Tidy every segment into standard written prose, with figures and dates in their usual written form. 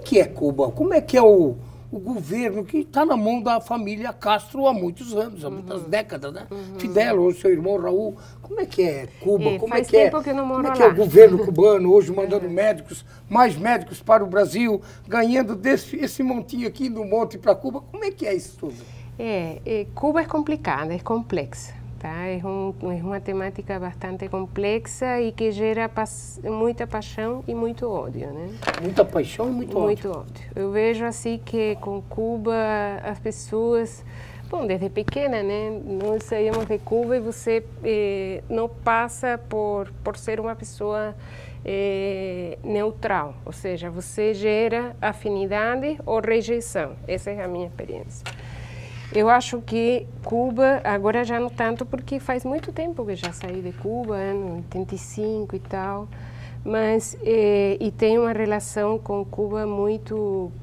que é Cuba? Como é que é o governo que está na mão da família Castro há muitos anos, há muitas décadas, né? Fidel, ou seu irmão Raul, como é que é Cuba? Como é que é? Como é que é o governo cubano hoje mandando médicos, mais médicos para o Brasil, ganhando esse montinho aqui do monte para Cuba? Como é que é isso tudo? Cuba é complicada, é complexa. Tá? É uma temática bastante complexa e que gera muita paixão e muito ódio, né? Muita paixão e muito ódio. Muito ódio. Eu vejo assim que com Cuba as pessoas, bom, desde pequena, né, nós saímos de Cuba e você não passa por ser uma pessoa neutral, ou seja, você gera afinidade ou rejeição. Essa é a minha experiência. Eu acho que Cuba, agora já não tanto, porque faz muito tempo que já saí de Cuba, ano 85 e tal, mas e tenho uma relação com Cuba muito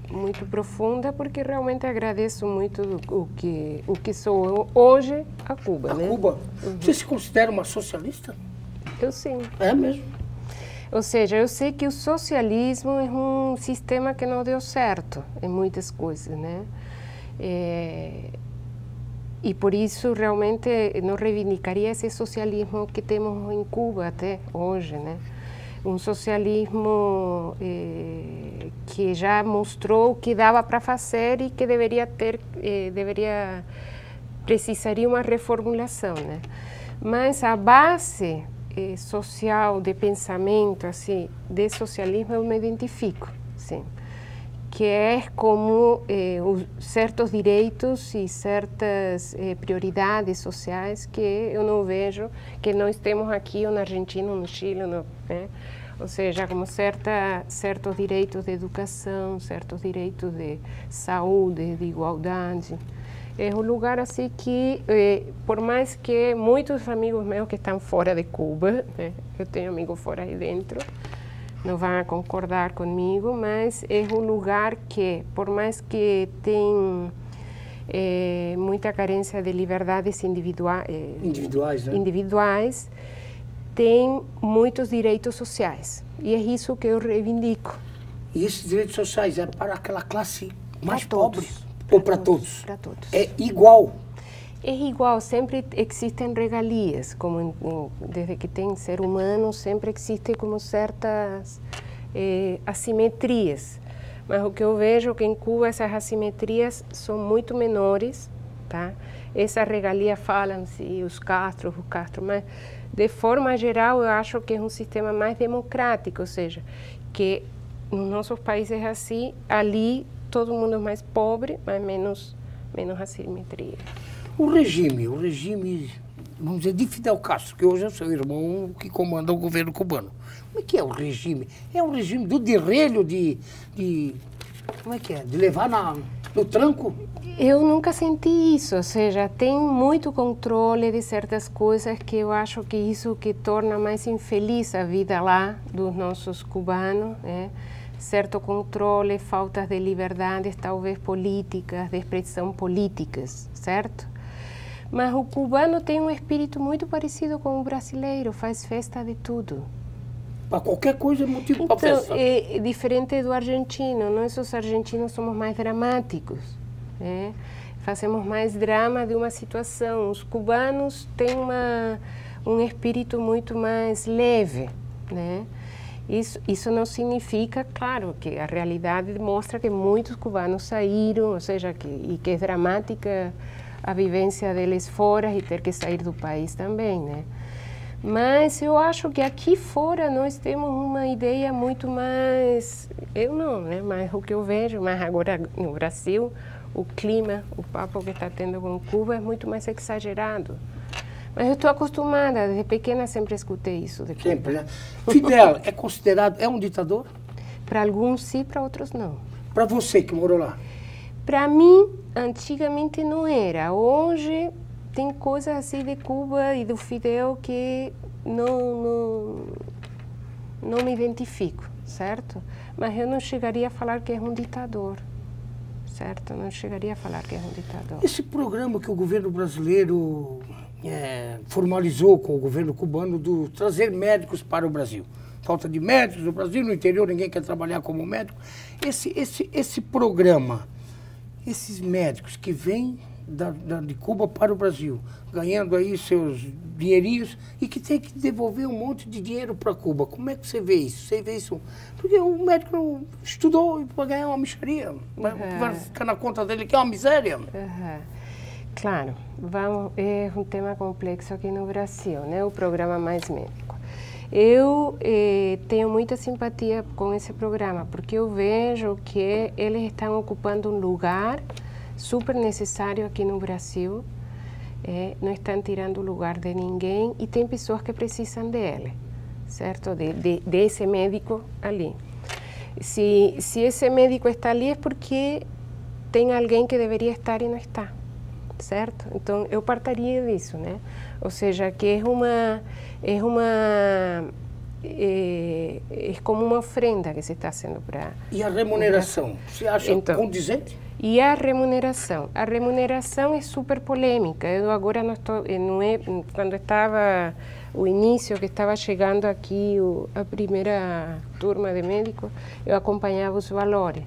profunda, porque realmente agradeço muito o que sou hoje a Cuba. A Cuba? Você se considera uma socialista? Eu sim. É mesmo? Ou seja, eu sei que o socialismo é um sistema que não deu certo em muitas coisas, né? E por isso realmente não reivindicaria esse socialismo que temos em Cuba até hoje, né? Um socialismo que já mostrou o que dava para fazer e que precisaria uma reformulação, né? Mas a base social de pensamento assim de socialismo eu me identifico, sim. Que é como certos direitos e certas prioridades sociais que eu não vejo, que nós temos aqui ou na Argentina, ou no Chile, né? Ou seja, como certos direitos de educação, certos direitos de saúde, de igualdade. É um lugar assim que, por mais que muitos amigos meus que estão fora de Cuba, né? Eu tenho amigos fora aí dentro, não vão concordar comigo, mas é um lugar que, por mais que tem muita carência de liberdades individuais, tem muitos direitos sociais. E é isso que eu reivindico. E esses direitos sociais é para aquela classe mais pobre? Ou para todos? Para todos. É igual? É igual, sempre existem regalias, como desde que tem ser humano, sempre existe como certas assimetrias. Mas o que eu vejo é que em Cuba essas assimetrias são muito menores, tá? Essa regalia falam-se os Castro, mas de forma geral eu acho que é um sistema mais democrático, ou seja, que nos nossos países assim, ali todo mundo é mais pobre, mas menos assimetria. O regime, vamos dizer, de Fidel Castro, que hoje é seu irmão que comanda o governo cubano. Como é que é o regime? É um regime do derrelho, como é que é? De levar no tranco? Eu nunca senti isso, ou seja, tem muito controle de certas coisas que eu acho que isso que torna mais infeliz a vida lá dos nossos cubanos, né? Certo controle, faltas de liberdades, talvez políticas, de expressão políticas, certo? Mas o cubano tem um espírito muito parecido com o brasileiro, faz festa de tudo. Para qualquer coisa é motivo para festa. É diferente do argentino, nós os argentinos somos mais dramáticos, né? Fazemos mais drama de uma situação. Os cubanos têm um espírito muito mais leve, né? Isso não significa, claro, que a realidade mostra que muitos cubanos saíram, ou seja, que é dramática a vivência deles fora e ter que sair do país também, né? Mas eu acho que aqui fora nós temos uma ideia muito mais, eu não, né? Mas o que eu vejo, mas agora no Brasil, o clima, o papo que está tendo com Cuba é muito mais exagerado. Mas eu estou acostumada, desde pequena sempre escutei isso. Sempre, né? Fidel é considerado, é um ditador? Para alguns sim, para outros não. Para você que morou lá? Para mim, antigamente não era. Hoje tem coisas assim de Cuba e do Fidel que não me identifico, certo? Mas eu não chegaria a falar que é um ditador, certo? Não chegaria a falar que é um ditador. Esse programa que o governo brasileiro formalizou com o governo cubano do trazer médicos para o Brasil. falta de médicos no Brasil, no interior ninguém quer trabalhar como médico. Esse programa, esses médicos que vêm de Cuba para o Brasil, ganhando aí seus dinheirinhos e que tem que devolver um monte de dinheiro para Cuba. Como é que você vê isso? Você vê isso? Porque o médico não estudou para ganhar uma mixaria. Vai ficar na conta dele que é uma miséria. Claro, é um tema complexo aqui no Brasil, né? O programa Mais Médico. Eu tenho muita simpatia com esse programa, porque eu vejo que eles estão ocupando um lugar super necessário aqui no Brasil, não estão tirando o lugar de ninguém e tem pessoas que precisam dele, certo? Desse médico ali. Se esse médico está ali é porque tem alguém que deveria estar e não está, certo? Então eu partiria disso, né? Ou seja, que é como uma ofrenda que se está fazendo para... E a remuneração, você acha condizente? E a remuneração é super polêmica. Eu agora não é quando estava o início, que estava chegando aqui a primeira turma de médicos, eu acompanhava os valores,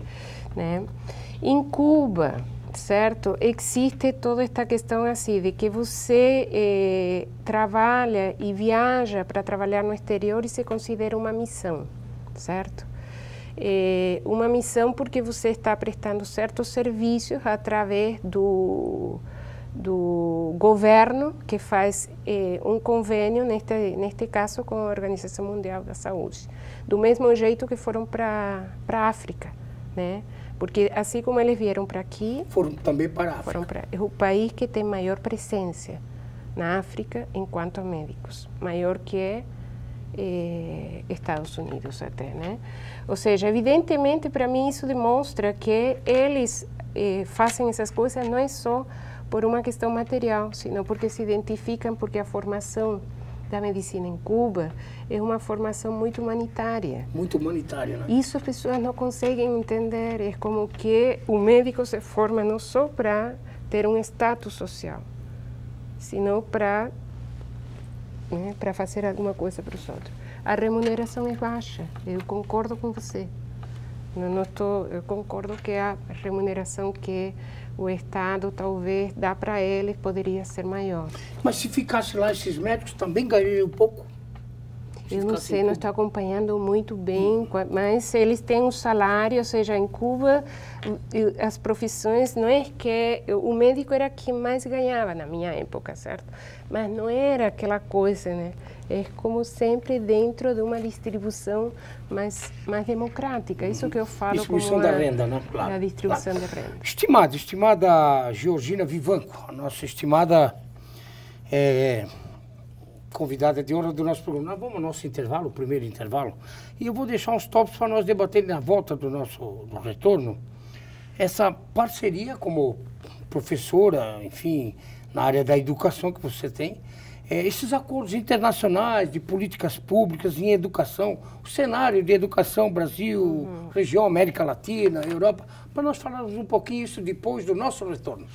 né? Em Cuba, certo, existe toda esta questão assim de que você trabalha e viaja para trabalhar no exterior e se considera uma missão, certo? Uma missão porque você está prestando certos serviços através do governo que faz um convênio, neste caso com a Organização Mundial da Saúde, do mesmo jeito que foram para a África, né? Porque assim como eles vieram para aqui, foram também para a África. É o país que tem maior presença na África enquanto médicos, maior que Estados Unidos até, né? Ou seja, evidentemente para mim isso demonstra que eles fazem essas coisas não é só por uma questão material, sino porque se identificam, porque a formação da medicina em Cuba é uma formação muito humanitária. Muito humanitária, né? Isso as pessoas não conseguem entender, é como que o médico se forma não só para ter um status social, sino para fazer alguma coisa para os outros. A remuneração é baixa, eu concordo com você. Eu concordo que a remuneração que o Estado talvez dá para eles poderia ser maior. Mas se ficasse lá esses médicos também ganhariam um pouco? Eu não sei, não estou acompanhando muito bem, mas eles têm um salário, ou seja, em Cuba as profissões, não é que o médico era quem mais ganhava na minha época, certo? Mas não era aquela coisa, né? É como sempre dentro de uma distribuição mais democrática, isso que eu falo distribuição como da renda, né? Claro, a distribuição da renda. Estimada Georgina Vivanco, a nossa estimada convidada de honra do nosso programa. Nós vamos ao nosso intervalo, o primeiro intervalo, e eu vou deixar uns tópicos para nós debaterem na volta do retorno. Essa parceria como professora, enfim, na área da educação que você tem, esses acordos internacionais de políticas públicas em educação, o cenário de educação Brasil, região América Latina, Europa, para nós falarmos um pouquinho isso depois do nosso retorno.